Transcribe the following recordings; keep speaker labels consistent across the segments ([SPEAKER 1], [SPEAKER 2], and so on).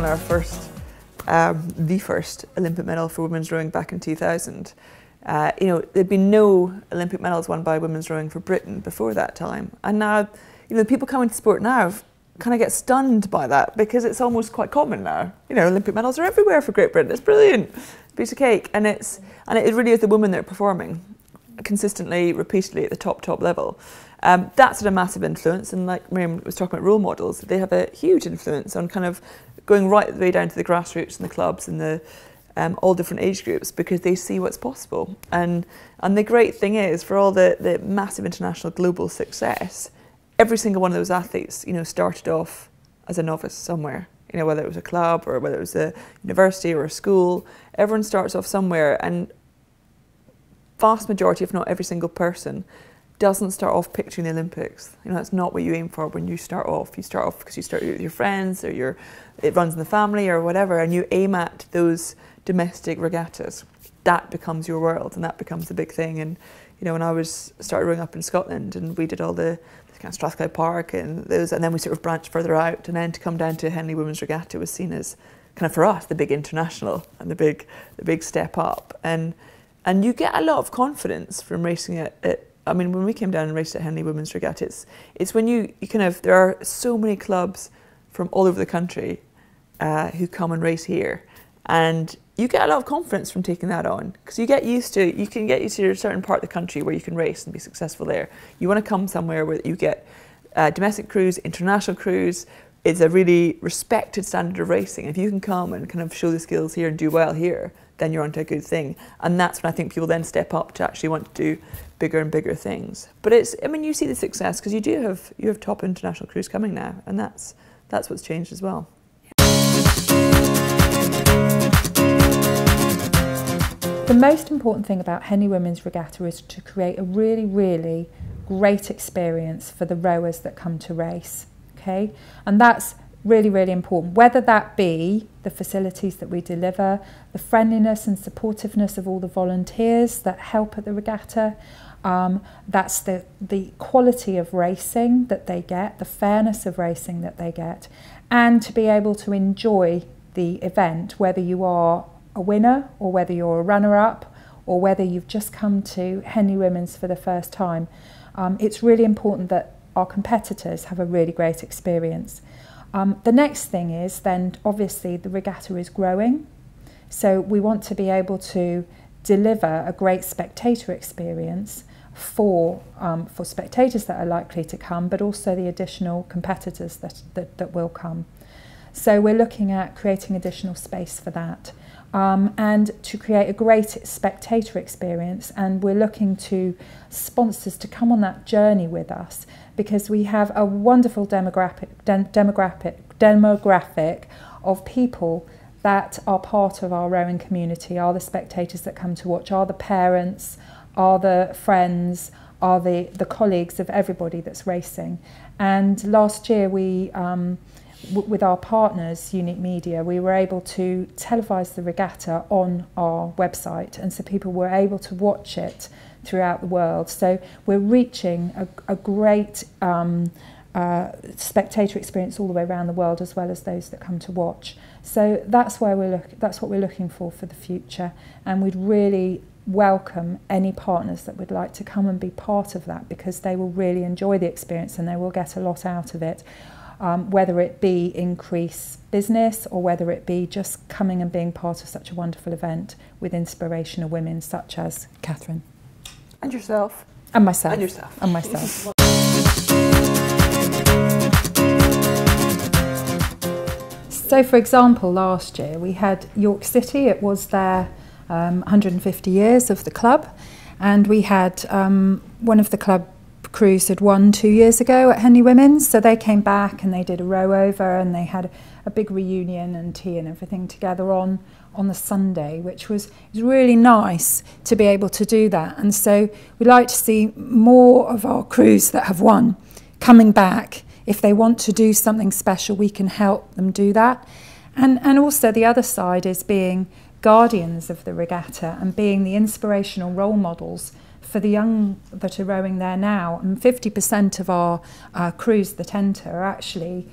[SPEAKER 1] won our first, the first Olympic medal for women's rowing back in 2000. You know, there'd been no Olympic medals won by women's rowing for Britain before that time. And now, you know, people coming to sport now kind of get stunned by that because it's almost quite common now. You know, Olympic medals are everywhere for Great Britain. It's brilliant, piece of cake. And it really is the women that are performing consistently, repeatedly at the top level. That's had a massive influence, and like Miriam was talking about role models, they have a huge influence on kind of going right the way down to the grassroots and the clubs and the all different age groups, because they see what's possible. And the great thing is, for all the massive international global success, every single one of those athletes, you know, started off as a novice somewhere. You know, whether it was a club or whether it was a university or a school, everyone starts off somewhere, and vast majority, if not every single person, doesn't start off picturing the Olympics. You know, that's not what you aim for when you start off. You start off because you start with your friends, or it runs in the family or whatever, and you aim at those domestic regattas. That becomes your world, and that becomes the big thing. And you know, when I started rowing up in Scotland, and we did all the kind of Strathclyde Park and those, and then we sort of branched further out, and then to come down to Henley Women's Regatta was seen as kind of, for us, the big international and the big step up. And you get a lot of confidence from racing at I mean, when we came down and raced at Henley Women's Regatta, it's when you kind of, there are so many clubs from all over the country who come and race here, and you get a lot of confidence from taking that on, because you can get used to a certain part of the country where you can race and be successful there. You want to come somewhere where you get domestic crews, international crews. It's a really respected standard of racing. If you can come and kind of show the skills here and do well here, then you're onto a good thing. And that's when I think people then step up to actually want to do bigger and bigger things. But it's, I mean, you see the success because you have top international crews coming now, and that's what's changed as well.
[SPEAKER 2] The most important thing about Henley Women's Regatta is to create a really, really great experience for the rowers that come to race, okay? And that's really, really important, whether that be the facilities that we deliver, the friendliness and supportiveness of all the volunteers that help at the regatta, that's the quality of racing that they get, the fairness of racing that they get, and to be able to enjoy the event, whether you are a winner or whether you're a runner-up or whether you've just come to Henley Women's for the first time. It's really important that our competitors have a really great experience. The next thing is then, obviously, the regatta is growing, so we want to be able to deliver a great spectator experience for spectators that are likely to come, but also the additional competitors that will come. So we're looking at creating additional space for that, and to create a great spectator experience, and we're looking to sponsors to come on that journey with us, because we have a wonderful demographic of people that are part of our rowing community, are the spectators that come to watch, are the parents, are the friends, are the colleagues of everybody that's racing. And last year we, with our partners, Unique Media, we were able to televise the regatta on our website, and so people were able to watch it throughout the world. So we're reaching a great spectator experience all the way around the world, as well as those that come to watch. So that's what we're looking for the future, and we'd really welcome any partners that would like to come and be part of that, because they will really enjoy the experience and they will get a lot out of it, whether it be increase business or whether it be just coming and being part of such a wonderful event with inspirational women such as Katherine.
[SPEAKER 1] And yourself.
[SPEAKER 2] And myself.
[SPEAKER 1] And yourself.
[SPEAKER 2] And myself. So, for example, last year we had York City. It was their 150 years of the club, and we had one of the club crews had won 2 years ago at Henley Women's, so they came back and they did a row over, and they had a big reunion and tea and everything together on the Sunday, which was really nice to be able to do that. And so we'd like to see more of our crews that have won coming back. If they want to do something special, we can help them do that. And also the other side is being guardians of the regatta and being the inspirational role models for the young that are rowing there now. And 50% of our crews that enter are actually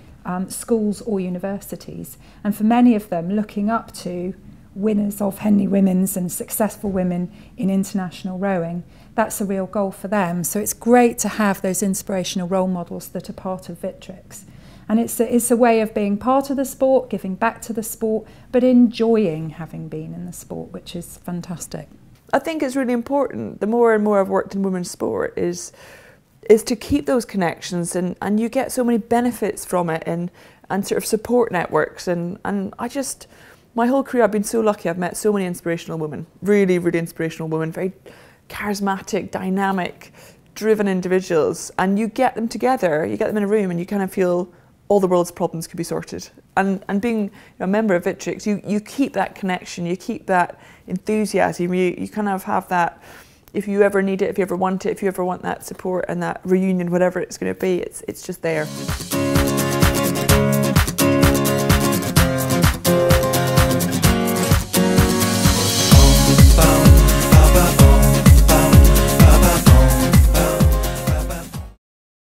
[SPEAKER 2] schools or universities. And for many of them, looking up to winners of Henley Women's and successful women in international rowing, that's a real goal for them. So it's great to have those inspirational role models that are part of Victrix. And it's a way of being part of the sport, giving back to the sport, but enjoying having been in the sport, which is fantastic.
[SPEAKER 1] I think it's really important, the more and more I've worked in women's sport, is to keep those connections, and you get so many benefits from it, and sort of support networks, and I just, my whole career I've been so lucky. I've met so many inspirational women, really, really inspirational women, very charismatic, dynamic, driven individuals, and you get them together, you get them in a room, and you kind of feel all the world's problems could be sorted. And being a member of Victrix, you keep that connection, you keep that enthusiasm, you kind of have that, if you ever need it, if you ever want it, if you ever want that support and that reunion, whatever it's going to be, it's just there.